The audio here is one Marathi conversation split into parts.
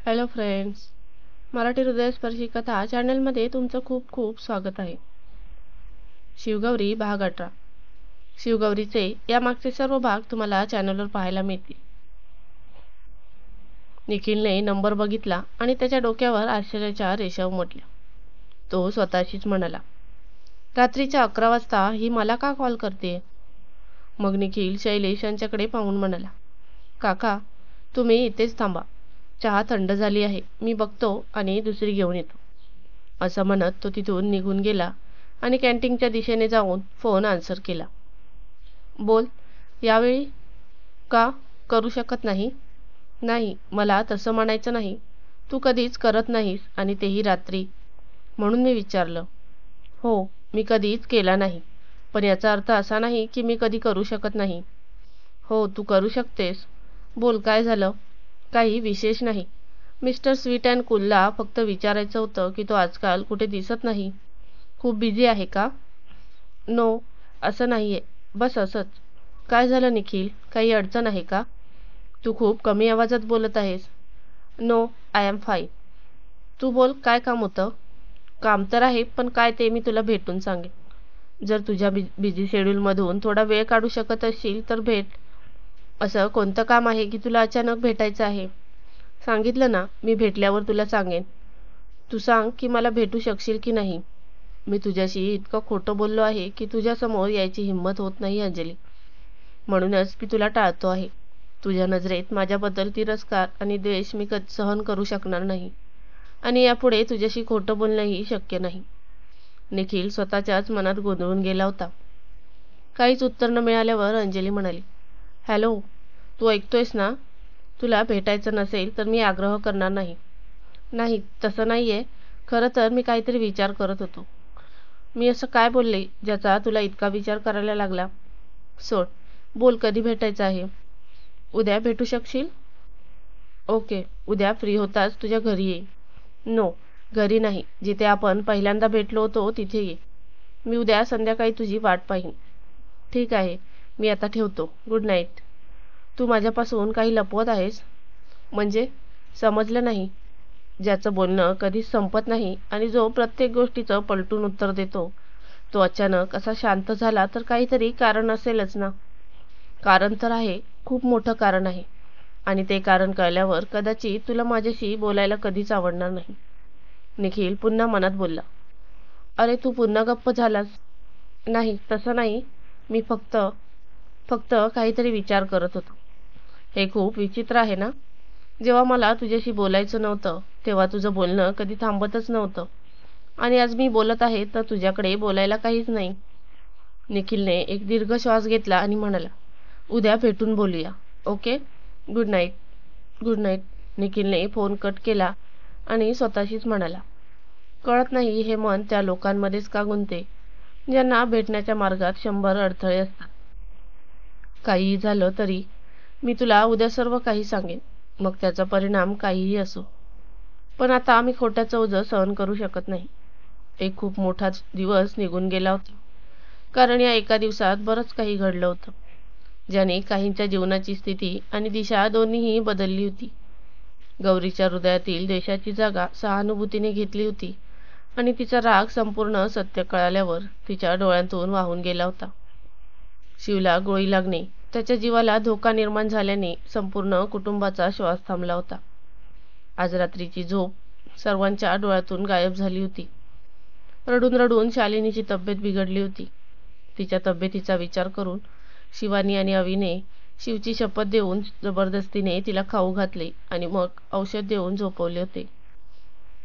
हॅलो फ्रेंड्स, मराठी हृदयस्पर्शी कथा चॅनलमध्ये तुमचं खूप खूप स्वागत आहे. शिवगौरी भाग 18. शिवगौरीचे यामागचे सर्व भाग तुम्हाला चॅनलवर पाहायला मिळतील. निखिलने नंबर बघितला आणि त्याच्या डोक्यावर आश्चर्याच्या रेषा उमटल्या. तो स्वतःशीच म्हणाला, रात्रीच्या 11 वाजता ही मला का कॉल करते? मग निखिल शैलेश यांच्याकडे पाहून म्हणाला, काका तुम्ही इथेच थांबा, चहा थंड झाली आहे, मी बघतो आणि दुसरी घेऊन येतो. असं म्हणत तो तिथून निघून गेला आणि कॅन्टीनच्या दिशेने जाऊन फोन आन्सर केला. बोल, यावेळी का करू शकत नाही? नाही, मला तसं म्हणायचं नाही. तू कधीच करत नाहीस आणि तेही रात्री, म्हणून मी विचारलं. हो, मी कधीच केला नाही, पण याचा अर्थ असा नाही की मी कधी करू शकत नाही. हो, तू करू शकतेस. बोल, काय झालं? काही विशेष नाही. मिस्टर स्वीट अँड कूलला फक्त विचारायचं होतं की तो आजकाल कुठे दिसत नाही. खूप बिझी आहे का? नो, असं नाहीये, बस असंच. काय झालं निखिल, काही अडचण आहे का? तू खूप कमी आवाजात बोलत आहेस. No, I am fine. तू बोल, काय काम होतं? काम तर आहे, पण काय ते मी तुला भेटून सांगेन. जर तुझ्या बिझी शेड्यूलमधून थोडा वेळ काढू शकत असशील तर भेट. असं कोणतं काम आहे की तुला अचानक भेटायचं आहे? सांगितलं ना, मी भेटल्यावर तुला सांगेन. तू सांग की मला भेटू शकशील की नाही. मी तुझ्याशी इतकं खोटं बोललो आहे की तुझ्यासमोर यायची हिंमत होत नाही अंजली. म्हणूनच मी तुला टाळतो आहे. तुझ्या नजरेत माझ्याबद्दल तिरस्कार आणि द्वेष मी सहन करू शकणार नाही, आणि यापुढे तुझ्याशी खोटं बोलणंही शक्य नाही. निखिल स्वतःच्याच मनात गोंधळून गेला होता. काहीच उत्तर न मिळाल्यावर अंजली म्हणाली, हॅलो, तू ऐकतोयस ना? तुला भेटायचं नसेल तर मी आग्रह करणार नाही. नाही, तसं नाहीये. खरं तर मी काहीतरी विचार करत होतो. मी असं काय बोलले ज्याचा तुला इतका विचार करायला लागला? सोड, बोल, कधी भेटायचं आहे? उद्या भेटू शकशील? ओके, उद्या फ्री होताच तुझ्या घरी ये. नो, घरी नाही, जिथे आपण पहिल्यांदा भेटलो होतो तिथे ये. मी उद्या संध्याकाळी तुझी वाट पाहीन. ठीक आहे, मी आता ठेवतो. Good night. तू माझ्यापासून काही लपवत आहेस? म्हणजे समजलं नाही? ज्याचं बोलणं कधीच संपत नाही आणि जो प्रत्येक गोष्टीचं पलटून उत्तर देतो, तो अचानक असा शांत झाला तर काहीतरी कारण असेलच ना? कारण तर आहे, खूप मोठं कारण आहे, आणि ते कारण कळल्यावर कदाचित तुला माझ्याशी बोलायला कधीच आवडणार नाही. निखिल पुन्हा मनात बोलला, अरे तू पुन्हा गप्प झालास? नाही, तसं नाही. मी फक्त फक्त काहीतरी विचार करत होतो. हे खूप विचित्र आहे ना? जेव्हा मला तुझ्याशी बोलायचं नव्हतं तेव्हा तुझं बोलणं कधी थांबतच नव्हतं, आणि आज मी बोलत आहे तर तुझ्याकडे बोलायला काहीच नाही. निखिलने एक दीर्घ श्वास घेतला आणि म्हणाला, उद्या भेटून बोलूया. Okay, good night. Good night. निखिलने फोन कट केला आणि स्वतःशीच म्हणाला, कळत नाही हे मन त्या लोकांमध्येच का गुंतते ज्यांना भेटण्याच्या मार्गात 100 अडथळे असतात. काहीही झालं तरी मी तुला उद्या सर्व काही सांगेन, मग त्याचा परिणाम काहीही असो. पण आता आम्ही खोट्याचं ओझं सहन करू शकत नाही. एक खूप मोठा दिवस निघून गेला होता, कारण या एका दिवसात बरंच काही घडलं होतं, ज्याने काहींच्या जीवनाची स्थिती आणि दिशा दोन्हीही बदलली होती. गौरीच्या हृदयातील द्वेषाची जागा सहानुभूतीने घेतली होती, आणि तिचा राग संपूर्ण सत्य कळाल्यावर तिच्या डोळ्यांतून वाहून गेला होता. शिवला गोळी लागणे, त्याच्या जीवाला धोका निर्माण झाल्याने संपूर्ण कुटुंबाचा श्वास थांबला होता. आज रात्रीची झोप सर्वांच्या डोळ्यातून गायब झाली होती. रडून रडून शालिनीची तब्येत बिघडली होती. तिच्या तब्येतीचा विचार करून शिवानी आणि अवीने शिवची शपथ देऊन जबरदस्तीने तिला खाऊ घातले आणि मग औषध देऊन झोपवले होते.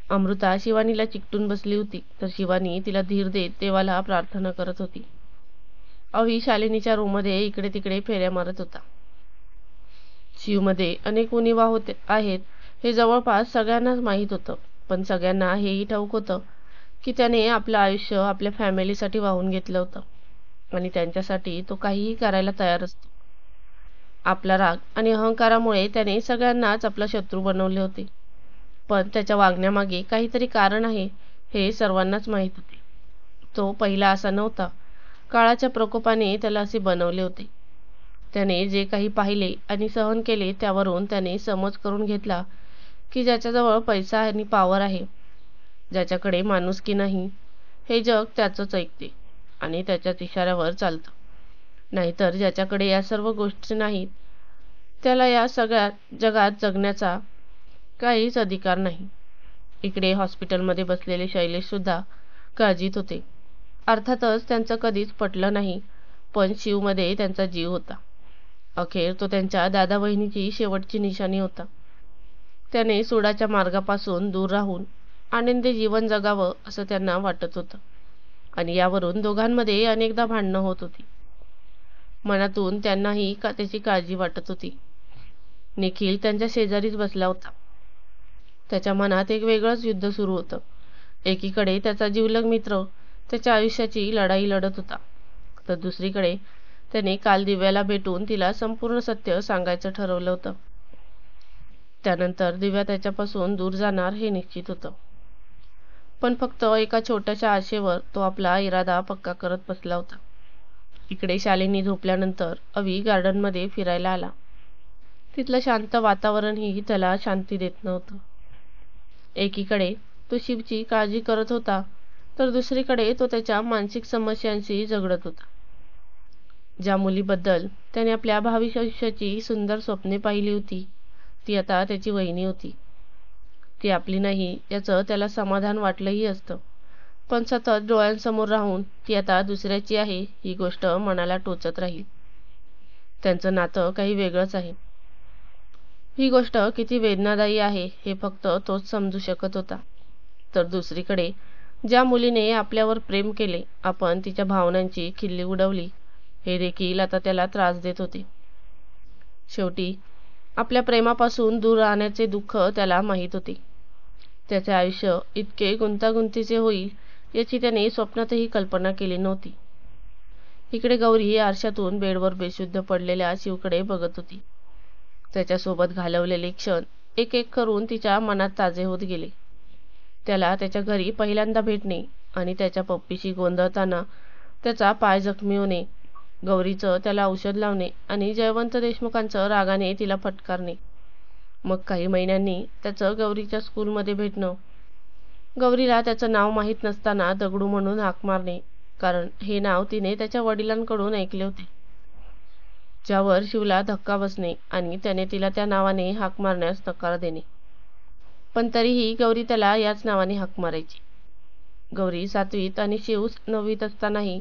अमृता शिवानीला चिकटून बसली होती, तर शिवानी तिला धीर देत देवाला प्रार्थना करत होती. अवी शालिनीच्या रूममध्ये इकडे तिकडे फेऱ्या मारत होता. शिवमध्ये अनेक उणिवा होते आहेत हे जवळपास सगळ्यांनाच माहीत होतं, पण सगळ्यांना हेही ठाऊक होतं की त्याने आपलं आयुष्य आपल्या फॅमिलीसाठी वाहून घेतलं होतं, आणि त्यांच्यासाठी तो काहीही करायला तयार असतो. आपला राग आणि अहंकारामुळे त्याने सगळ्यांनाच आपला शत्रू बनवले होते, पण त्याच्या वागण्यामागे काहीतरी कारण आहे हे सर्वांनाच माहीत होते. तो पहिला असा नव्हता. काळाच्या प्रकोपाने त्याला असे बनवले होते. त्याने जे काही पाहिले आणि सहन केले त्यावरून त्याने समज करून घेतला की ज्याच्याजवळ पैसा आणि पॉवर आहे, ज्याच्याकडे माणुसकी नाही, हे जग त्याचंच ऐकते आणि त्याच्याच इशाऱ्यावर चालतं. नाहीतर ज्याच्याकडे या सर्व गोष्टी नाहीत, त्याला या सगळ्या जगात जगण्याचा काहीच अधिकार नाही. इकडे हॉस्पिटलमध्ये बसलेले शैलेश सुद्धा काळजीत होते. अर्थातच त्यांचं कधीच पटलं नाही, पण शिवमध्ये त्यांचा जीव होता. अखेर तो त्यांच्या दादा बहिणीची शेवटची निशाणी होता. त्याने सुडाच्या मार्गापासून दूर राहून आनंदी जीवन जगावं असं त्यांना वाटत होतं आणि यावरून दोघांमध्ये अनेकदा भांडणं होत होती. मनातून त्यांनाही त्याची काळजी वाटत होती. निखिल त्यांच्या शेजारीच बसला होता. त्याच्या मनात एक वेगळंच युद्ध सुरू होतं. एकीकडे त्याचा जिवलग मित्र त्याच्या आयुष्याची लढाई लढत होता, तर दुसरीकडे त्याने काल दिव्याला भेटून तिला संपूर्ण सत्य सांगायचं ठरवलं होतं. त्यानंतर दिव्या त्याच्यापासून दूर जाणार हे निश्चित होतं. पण फक्त एका छोट्याशा आशेवर तो आपला इरादा पक्का करत बसला होता. इकडे शालिनी झोपल्यानंतर अवी गार्डनमध्ये फिरायला आला. तिथलं शांत वातावरणही त्याला शांती देत नव्हतं. एकीकडे तो शिवची काळजी करत होता, तर दुसरीकडे तो त्याच्या मानसिक समस्यांशी झगडत होता. ज्या मुलीबद्दल त्याने आपल्या भावी आयुष्याची सुंदर स्वप्ने पाहिली होती, ती आता त्याची वहिनी होती. ती आपली नाही याचं त्याला समाधान वाटलंही असतं, पण सतत डोळ्यांसमोर राहून ती आता दुसऱ्याची आहे ही गोष्ट मनाला टोचत राहील. त्यांचं नातं काही वेगळंच आहे. ही गोष्ट किती वेदनादायी आहे हे फक्त तोच समजू शकत होता. तर दुसरीकडे ज्या मुलीने आपल्यावर प्रेम केले, आपण तिच्या भावनांची खिल्ली उडवली, हे देखील आता त्याला त्रास देत होते. शेवटी आपल्या प्रेमापासून दूर राहण्याचे दुःख त्याला माहीत होते. त्याचे आयुष्य इतके गुंतागुंतीचे होईल याची त्याने स्वप्नातही कल्पना केली नव्हती. इकडे गौरी आरशातून बेडवर बेशुद्ध पडलेल्या शिवकडे बघत होती. त्याच्यासोबत घालवलेले क्षण एक एक करून तिच्या मनात ताजे होत गेले. त्याला त्याच्या घरी पहिल्यांदा भेटणे आणि त्याच्या पप्पीशी गोंधळताना त्याचा पाय जखमी होणे, गौरीचं त्याला औषध लावणे आणि जयवंत देशमुखांचं रागाने तिला फटकारणे, मग काही महिन्यांनी त्याचं गौरीच्या स्कूलमध्ये भेटणं, गौरीला त्याचं नाव माहीत नसताना दगडू म्हणून हाक मारणे, कारण हे नाव तिने त्याच्या वडिलांकडून ऐकले होते. ज्यावर शिवला धक्का बसणे आणि त्याने तिला त्या नावाने हाक मारण्यास नकार देणे, पण तरीही गौरी त्याला याच नावाने हाक मारायची. गौरी 7वीत आणि शिव 9वीत असतानाही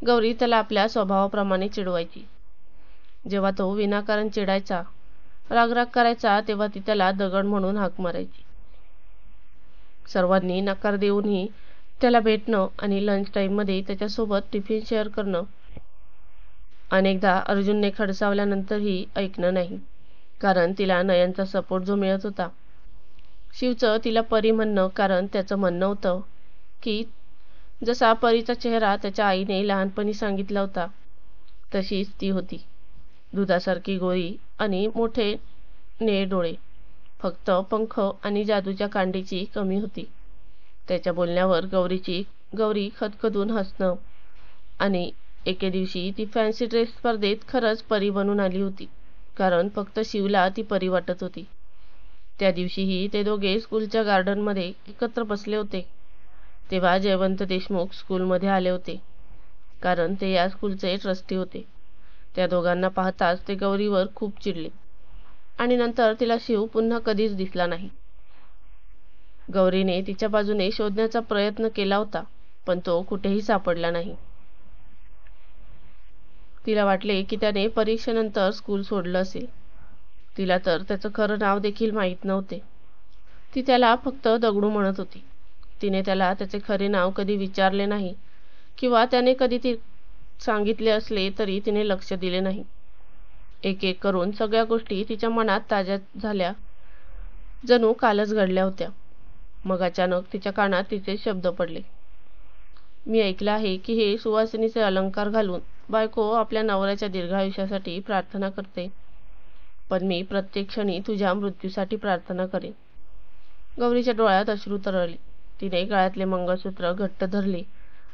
गौरी त्याला आपल्या स्वभावाप्रमाणे चिडवायची. जेव्हा तो विनाकारण चिडायचा, रागराग करायचा, तेव्हा ती त्याला दगड म्हणून हाक मारायची. सर्वांनी नकार देऊनही त्याला भेटणं आणि लंच टाईममध्ये त्याच्यासोबत टिफिन शेअर करणं, अनेकदा अर्जुनने खडसावल्यानंतरही ऐकणं नाही, कारण तिला नयनचा सपोर्ट जो मिळत होता. शिवचं तिला परी म्हणणं, कारण त्याचं म्हणणं होतं की जसा परीचा चेहरा त्याच्या आईने लहानपणी सांगितला होता, तशीच ती होती. दुधासारखी गोरी आणि मोठे निळे डोळे, फक्त पंख आणि जादूच्या कांडीची कमी होती. त्याच्या बोलण्यावर गौरी खदखदून हसणं आणि एके दिवशी ती फॅन्सी ड्रेस स्पर्धेत खरंच परी बनून आली होती, कारण फक्त शिवला ती परी वाटत होती. त्या दिवशीही ते दोघे स्कूलच्या गार्डनमध्ये एकत्र बसले होते. तेव्हा जयवंत देशमुख स्कूलमध्ये आले होते, कारण ते या स्कूलचे ट्रस्टी होते. त्या दोघांना पाहताच ते गौरीवर खूप चिडले आणि नंतर तिला शिव पुन्हा कधीच दिसला नाही. गौरीने तिच्या बाजूने शोधण्याचा प्रयत्न केला होता, पण तो कुठेही सापडला नाही. तिला वाटले की त्याने परीक्षेनंतर स्कूल सोडलं असेल. तिला तर त्याचं खरं नाव देखील माहीत नव्हते. ती त्याला फक्त दगडू म्हणत होती. तिने त्याला त्याचे खरे नाव कधी विचारले नाही, किंवा त्याने कधी ती सांगितले असले तरी तिने लक्ष दिले नाही. एक एक करून सगळ्या गोष्टी तिच्या मनात ताज्या झाल्या, जणू कालच घडल्या होत्या. मग अचानक तिच्या कानात तिचे शब्द पडले. मी ऐकलं आहे की हे सुवासिनीचे अलंकार घालून बायको आपल्या नवऱ्याच्या दीर्घायुष्यासाठी प्रार्थना करते, पण मी प्रत्येक क्षणी तुझ्या मृत्यूसाठी प्रार्थना करेन. गौरीच्या डोळ्यात अश्रू तरळले. तिने गळ्यातले मंगळसूत्र घट्ट धरले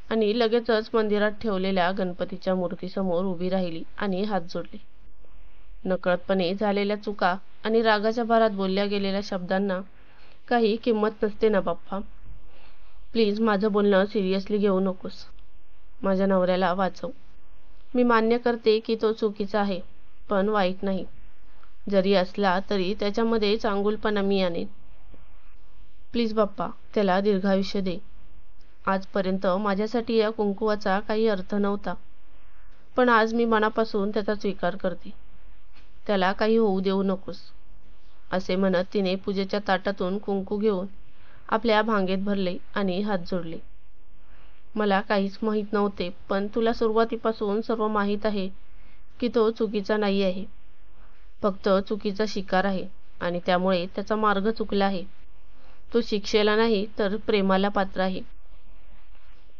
आणि लगेचच मंदिरात ठेवलेल्या गणपतीच्या मूर्तीसमोर उभी राहिली आणि हात जोडले. नकळतपणे झालेल्या चुका आणि रागाच्या भरात बोलल्या गेलेल्या शब्दांना काही किंमत नसते ना बाप्पा. प्लीज माझं बोलणं सिरियसली घेऊ नकोस. माझ्या नवऱ्याला वाचव. मी मान्य करते की तो चुकीचा आहे, पण वाईट नाही. जरी असला तरी त्याच्यामध्ये चांगुलपणा मी आणेन. प्लीज बाप्पा, त्याला दीर्घायुष्य दे. आजपर्यंत माझ्यासाठी या कुंकुवाचा काही अर्थ नव्हता, पण आज मी मनापासून त्याचा स्वीकार करते. त्याला काही होऊ देऊ नकोस. असे म्हणत तिने पूजेच्या ताटातून कुंकू घेऊन आपल्या भांगेत भरले आणि हात जोडले. मला काहीच माहीत नव्हते, पण तुला सुरुवातीपासून सर्व माहीत आहे की तो चुकीचा नाही आहे. फक्त चुकीचा शिकार आहे आणि त्यामुळे त्याचा मार्ग चुकला आहे. तो शिक्षेला नाही तर प्रेमाला पात्र आहे.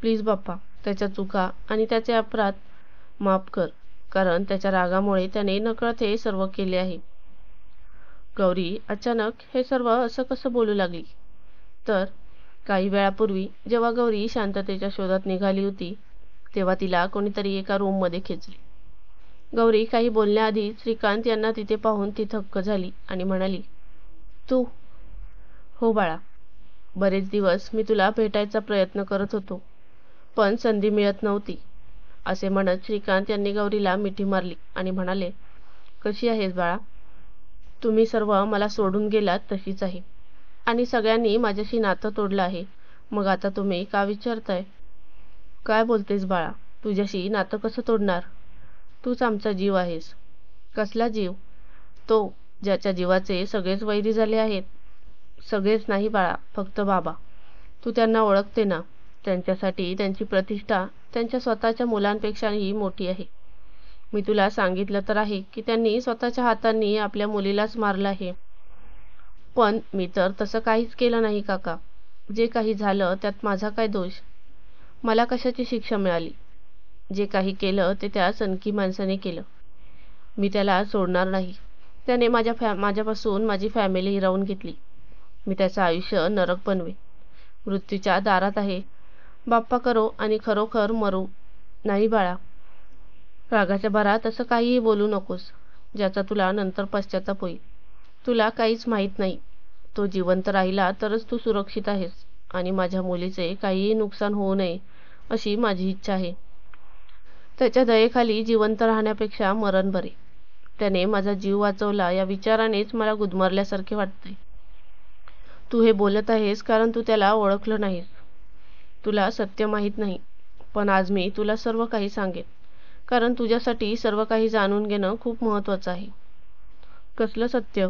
प्लीज बाप्पा, त्याच्या चुका आणि त्याचे अपराध माफ कर, कारण त्याच्या रागामुळे त्याने नकळत हे सर्व केले आहे. गौरी अचानक हे सर्व असं कसं बोलू लागली? तर काही वेळापूर्वी जेव्हा गौरी शांततेच्या शोधात निघाली होती, तेव्हा तिला कोणीतरी एका रूममध्ये खेचले. गौरी काही बोलण्याआधी श्रीकांत यांना तिथे पाहून ती थक्क झाली आणि म्हणाली, तू? हो बाळा, बरेच दिवस मी तुला भेटायचा प्रयत्न करत होतो, पण संधी मिळत नव्हती. असे म्हणत श्रीकांत यांनी गौरीला मिठी मारली आणि म्हणाले, कशी आहेस बाळा? तुम्ही सर्व मला सोडून गेलात तशीच आहे आणि सगळ्यांनी माझ्याशी नातं तोडलं आहे. मग आता तुम्ही का विचारताय? काय बोलतेस बाळा? तुझ्याशी नातं कसं तोडणार? तूच आमचा जीव आहेस. कसला जीव? तो ज्याच्या जीवाचे सगळेच वैरी झाले आहेत. सगळेच नाही बाळा, फक्त बाबा. तू त्यांना ओळखते ना? त्यांच्यासाठी त्यांची प्रतिष्ठा त्यांच्या स्वतःच्या मुलांपेक्षाही मोठी आहे. मी तुला सांगितलं तर आहे की त्यांनी स्वतःच्या हातांनी आपल्या मुलीलाच मारलं आहे. पण मी तर तसं काहीच केलं नाही काका. जे काही झालं त्यात माझा काय दोष? मला कशाची शिक्षा मिळाली? जे काही केलं ते त्या सनकी माणसाने केलं. मी त्याला सोडणार नाही. त्याने माझ्यापासून माझी फॅमिली हिरावून घेतली. मी त्याचं आयुष्य नरक बनवे. मृत्यूच्या दारात आहे. बाप्पा करो आणि खरोखर मरू. नाही बाळा, रागाच्या भरात असं काहीही बोलू नकोस, ज्याचा तुला नंतर पश्चाताप होईल. तुला काहीच माहीत नाही. तो जिवंत राहिला तरच तू सुरक्षित आहेस आणि माझ्या मुलीचे काहीही नुकसान होऊ नये अशी माझी इच्छा आहे. त्याच्या दयेखाली जिवंत राहण्यापेक्षा मरण बरे. त्याने माझा जीव वाचवला या विचारानेच मला गुदमरल्यासारखे वाटते. तू हे बोलत आहेस कारण तू त्याला ओळखलं नाहीस. तुला सत्य माहीत नाही, पण आज मी तुला सर्व काही सांगेन, कारण तुझ्यासाठी सर्व काही जाणून घेणं खूप महत्त्वाचं आहे. कसलं सत्य?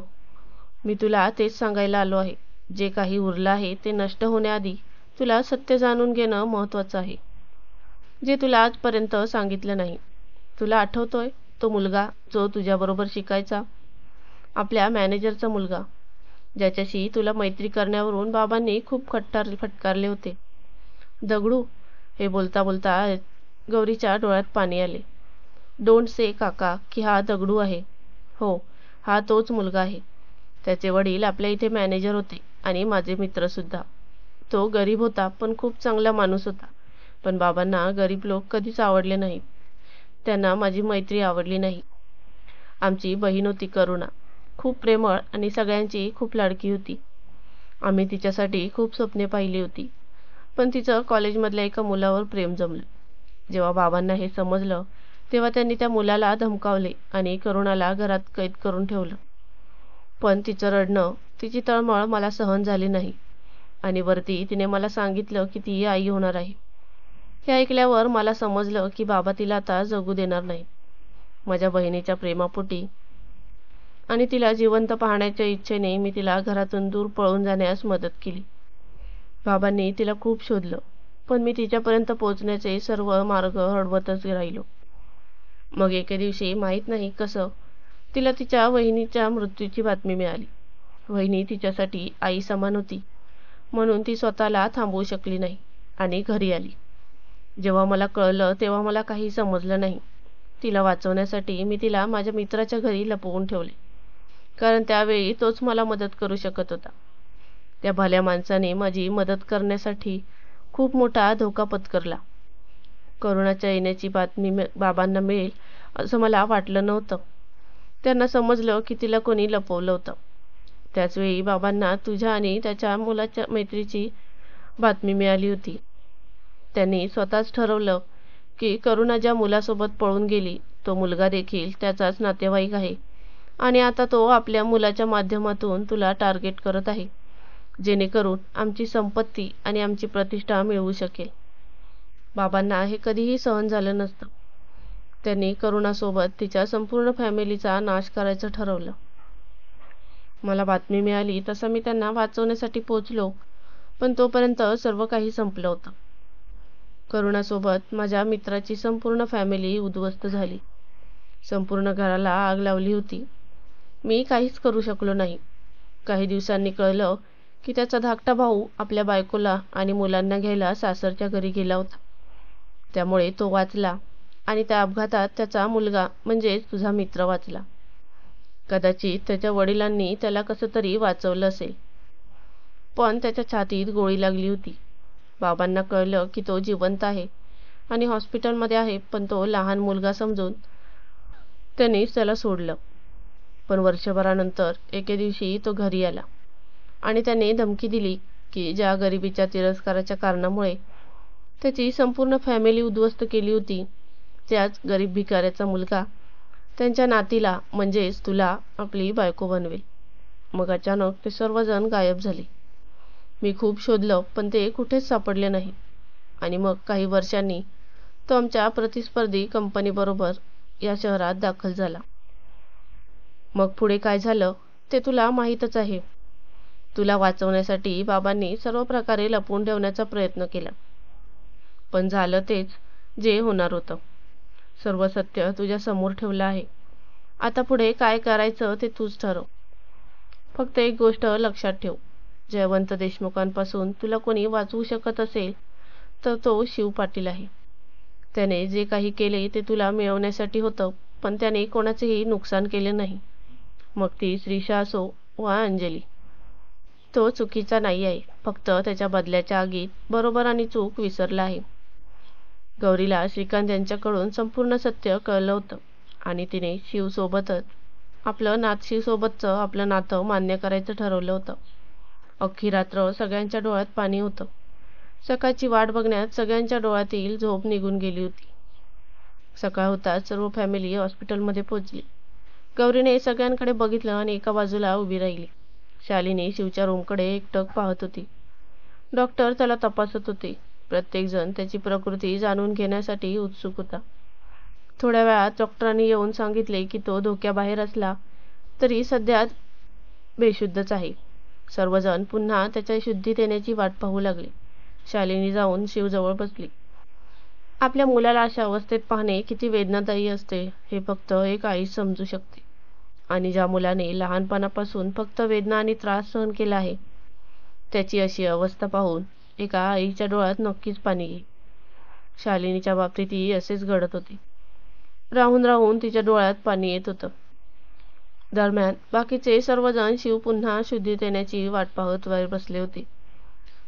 मी तुला तेच सांगायला आलो आहे. जे काही उरलं आहे ते नष्ट होण्याआधी तुला सत्य जाणून घेणं महत्त्वाचं आहे, जे तुला आजपर्यंत सांगितलं नाही. तुला आठवतोय तो मुलगा जो तुझ्याबरोबर शिकायचा? आपल्या मॅनेजरचा मुलगा, ज्याच्याशी तुला मैत्री करण्यावरून बाबांनी खूप फटकारले होते. दगडू? हे बोलता बोलता गौरीच्या डोळ्यात पाणी आले. डोंट से काका की हा दगडू आहे. हो, हा तोच मुलगा आहे. त्याचे वडील आपल्या इथे मॅनेजर होते आणि माझे मित्रसुद्धा. तो गरीब होता, पण खूप चांगला माणूस होता. पण बाबांना गरीब लोक कधीच आवडले नाहीत. त्यांना माझी मैत्री आवडली नाही. आमची बहीण होती करुणा, खूप प्रेमळ आणि सगळ्यांची खूप लाडकी होती. आम्ही तिच्यासाठी खूप स्वप्ने पाहिली होती, पण तिचं कॉलेजमधल्या एका मुलावर प्रेम जमलं. जेव्हा बाबांना हे समजलं तेव्हा त्यांनी त्या मुलाला धमकावले आणि करुणाला घरात कैद करून ठेवलं. पण तिचं रडणं, तिची तळमळ मला सहन झाली नाही आणि वरती तिने मला सांगितलं की ती आई होणार आहे. हे ऐकल्यावर मला समजलं की बाबा तिला आता जगू देणार नाही. माझ्या बहिणीच्या प्रेमापोटी आणि तिला जिवंत पाहण्याच्या इच्छेने मी तिला घरातून दूर पळून जाण्यास मदत केली. बाबांनी तिला खूप शोधलं, पण मी तिच्यापर्यंत पोहोचण्याचे सर्व मार्ग अडवतच राहिलो. मग एके दिवशी माहीत नाही कसं तिला तिच्या वहिनीच्या मृत्यूची बातमी मिळाली. वहिनी तिच्यासाठी आई समान होती, म्हणून ती स्वतःला थांबवू शकली नाही आणि घरी आली. जेव्हा मला कळलं तेव्हा मला काही समजलं नाही. तिला वाचवण्यासाठी मी तिला माझ्या मित्राच्या घरी लपवून ठेवले, कारण त्यावेळी तोच मला मदत करू शकत होता. त्या भल्या माणसाने माझी मदत करण्यासाठी खूप मोठा धोका पत्करला. करुणाच्या येण्याची बातमी बाबांना मिळेल असं मला वाटलं नव्हतं. त्यांना समजलं की तिला कोणी लपवलं होतं. त्याचवेळी बाबांना तुझ्या आणि त्याच्या मुलाच्या मैत्रीची बातमी मिळाली होती. त्यांनी स्वतःच ठरवलं की करुणा ज्या मुलासोबत पळून गेली तो मुलगा देखील त्याचाच नातेवाईक आहे आणि आता तो आपल्या मुलाच्या माध्यमातून तुला टार्गेट करत आहे, जेणेकरून आमची संपत्ती आणि आमची प्रतिष्ठा मिळवू शकेल. बाबांना हे कधीही सहन झालं नसतं. त्यांनी करुणासोबत तिच्या संपूर्ण फॅमिलीचा नाश करायचं ठरवलं. मला बातमी मिळाली तसं मी त्यांना वाचवण्यासाठी पोचलो, पण तोपर्यंत सर्व काही संपलं होतं. करुणासोबत माझ्या मित्राची संपूर्ण फॅमिली उद्ध्वस्त झाली. संपूर्ण घराला आग लावली होती. मी काहीच करू शकलो नाही. काही दिवसांनी कळलं की त्याचा धाकटा भाऊ आपल्या बायकोला आणि मुलांना घ्यायला सासरच्या घरी गेला होता. त्यामुळे तो वाचला आणि त्या अपघातात त्याचा मुलगा म्हणजेच तुझा मित्र वाचला. कदाचित त्याच्या वडिलांनी त्याला कसं तरी वाचवलं असेल, पण त्याच्या छातीत गोळी लागली होती. बाबांना कळलं की तो जिवंत आहे आणि हॉस्पिटलमध्ये आहे, पण तो लहान मुलगा समजून त्यांनीच त्याला सोडलं. पण वर्षभरानंतर एके दिवशी तो घरी आला आणि त्याने धमकी दिली की ज्या गरिबीच्या तिरस्काराच्या कारणामुळे त्याची संपूर्ण फॅमिली उद्ध्वस्त केली होती, त्याच गरीब भिकाऱ्याचा मुलगा त्यांच्या नातीला म्हणजेच तुला आपली बायको बनवेल. मग अचानक ते सर्वजण गायब झाले. मी खूप शोधलं, पण ते कुठेच सापडले नाही. आणि मग काही वर्षांनी तो आमच्या प्रतिस्पर्धी कंपनीबरोबर या शहरात दाखल झाला. मग पुढे काय झालं ते तुला माहीतच आहे. तुला वाचवण्यासाठी बाबांनी सर्व प्रकारे लपवून ठेवण्याचा प्रयत्न केला, पण झालं तेच जे होणार होतं. सर्व सत्य तुझ्या समोर ठेवलं आहे. आता पुढे काय करायचं ते तूच ठरव. फक्त एक गोष्ट लक्षात ठेव, जयवंत देशमुखांपासून तुला कोणी वाचवू शकत असेल तर तो शिव पाटील आहे. त्याने जे काही केले ते तुला मिळवण्यासाठी होतं, पण त्याने कोणाचेही नुकसान केले नाही. मग ती श्रीषा असो वा अंजली. तो चुकीचा नाही आहे, फक्त त्याच्या बदल्याच्या आगीत बरोबर आणि चूक विसरला आहे. गौरीला श्रीकांत यांच्याकडून संपूर्ण सत्य कळलं होतं आणि तिने शिवसोबतच शिवसोबतचं आपलं नातं मान्य करायचं ठरवलं होतं. अख्खी रात्र सगळ्यांच्या डोळ्यात पाणी होतं. सकाळची वाट बघण्यात सगळ्यांच्या डोळ्यातील झोप निघून गेली होती. सकाळ होताच सर्व फॅमिली हॉस्पिटलमध्ये पोहोचली. गौरीने सगळ्यांकडे बघितलं आणि एका बाजूला उभी राहिली. शालिनी शिवच्या रूमकडे एकटक पाहत होती. डॉक्टर त्याला तपासत होते. प्रत्येकजण त्याची प्रकृती जाणून घेण्यासाठी उत्सुक होता. थोड्या वेळात डॉक्टरांनी येऊन सांगितले की तो धोक्याबाहेर असला तरी सध्या बेशुद्धच आहे. सर्वजण पुन्हा त्याच्या शुद्धीत येण्याची वाट पाहू लागले. शालिनी जाऊन शिवजवळ बसली. आपल्या मुलाला अशा अवस्थेत पाहणे किती वेदनादायी असते हे फक्त एक आईच समजू शकते. आणि ज्या मुलाने लहानपणापासून फक्त वेदना आणि त्रास सहन केला आहे, त्याची अशी अवस्था पाहून एका आईच्या डोळ्यात नक्कीच पाणी येईल. शालिनीच्या बाबतीतही असेच घडत होते. राहून राहून तिच्या डोळ्यात पाणी येत होतं. दरम्यान बाकीचे सर्वजण शिव पुन्हा शुद्धीत येण्याची वाट पाहत बाहेर बसले होते.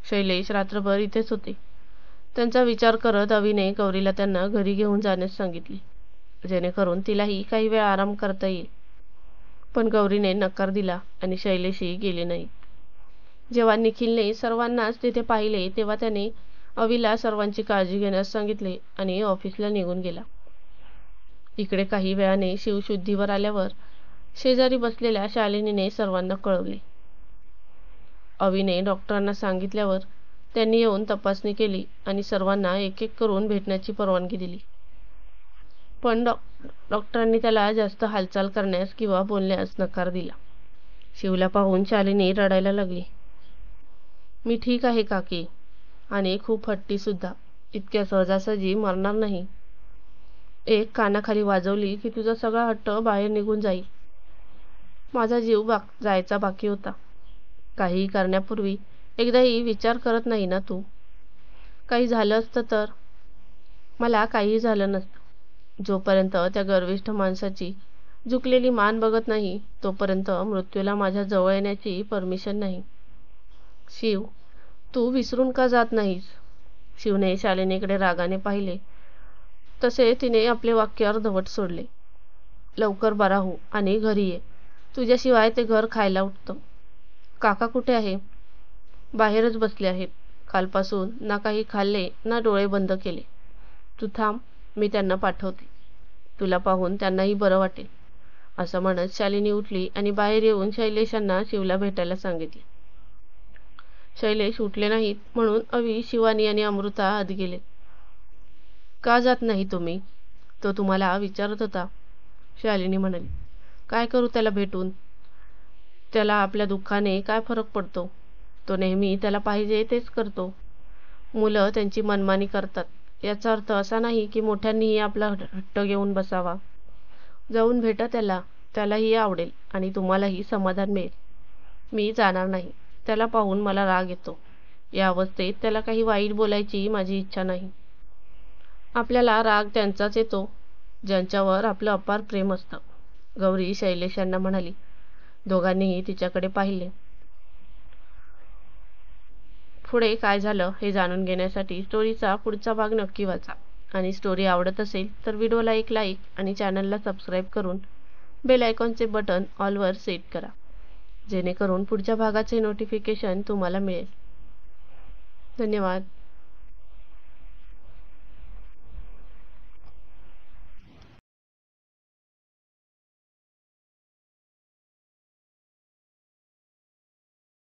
शैलेश रात्रभर इथेच होते. त्यांचा विचार करत अविने गौरीला त्यांना घरी घेऊन जाण्यास सांगितले, जेणेकरून तिलाही काही वेळ आराम करता येईल. पण गौरीने नकार दिला आणि शैलेशही गेले नाहीत. जेव्हा निखिलने सर्वांनाच तिथे पाहिले तेव्हा त्याने अविला सर्वांची काळजी घेण्यास सांगितले आणि ऑफिसला निघून गेला. इकडे काही वेळाने शिव शुद्धीवर आल्यावर शेजारी बसलेल्या शालिनीने सर्वांना कळवले. अविने डॉक्टरांना सांगितल्यावर त्यांनी येऊन तपासणी केली आणि सर्वांना एक एक करून भेटण्याची परवानगी दिली. पण डॉक्टरांनी त्याला जास्त हालचाल करण्यास किंवा बोलण्यास नकार दिला. शिवला पाहून शालिनी रडायला लागली. मी ठीक आहे काकी, आणि खूप हट्टी सुद्धा. इतक्या सहजासहजी मरणार नाही. एक कानाखाली वाजवली की तुझा सगळा हट्ट बाहेर निघून जाईल. माझा जीव जायचा बाकी होता. काही करण्यापूर्वी एकदाही विचार करत नाही ना तू? काही झालं असतं तर? मला काही झालं नसतं. जोपर्यंत त्या गर्विष्ठ माणसाची झुकलेली मान बघत नाही तोपर्यंत मृत्यूला माझ्या जवळ येण्याची परमिशन नाही. शिव, तू विसरून का जात नाहीस? शिवने शालिनीकडे रागाने पाहिले, तसे तिने आपले वाक्य अर्धवट सोडले. लवकर बरा हो आणि घरी ये. तुझ्याशिवाय ते घर खायला उठतं. काका कुठे आहे? बाहेरच बसले आहेत. कालपासून ना काही खाल्ले ना डोळे बंद केले. तू थांब, मी त्यांना पाठवते. तुला पाहून त्यांनाही बरं वाटेल. असं म्हणत शालिनी उठली आणि बाहेर येऊन शैलेशांना शिवला भेटायला सांगितले. शैलेश उठले नाहीत म्हणून अवी, शिवानी आणि अमृता आत गेले. का जात नाही तुम्ही? तो तुम्हाला विचारत होता, शालिनी म्हणाली. काय करू त्याला भेटून? त्याला आपल्या दुःखाने काय फरक पडतो? तो नेहमी त्याला पाहिजे तेच करतो. मुलं त्यांची मनमानी करतात. याचा अर्थ असा नाही की मोठ्यांनीही आपला हट्ट घेऊन बसावा. जाऊन भेटा त्याला. त्यालाही आवडेल आणि तुम्हालाही समाधान मिळेल. मी जाणार नाही. त्याला पाहून मला राग येतो. या अवस्थेत त्याला काही वाईट बोलायची माझी इच्छा नाही. आपल्याला राग त्यांचाच येतो ज्यांच्यावर आपलं अपार प्रेम असतं, गौरी शैलेशांना म्हणाली. दोघांनीही तिच्याकडे पाहिले. पुढे काय झालं हे जाणून घेण्यासाठी स्टोरीचा पुढचा भाग नक्की वाचा. आणि स्टोरी आवडत असेल तर व्हिडिओला एक लाईक आणि चॅनलला सबस्क्राईब करून बेल आयकॉनचे बटन ऑलवर सेट करा, जेणेकरून पुढच्या भागाचे नोटिफिकेशन तुम्हाला मिळेल. धन्यवाद.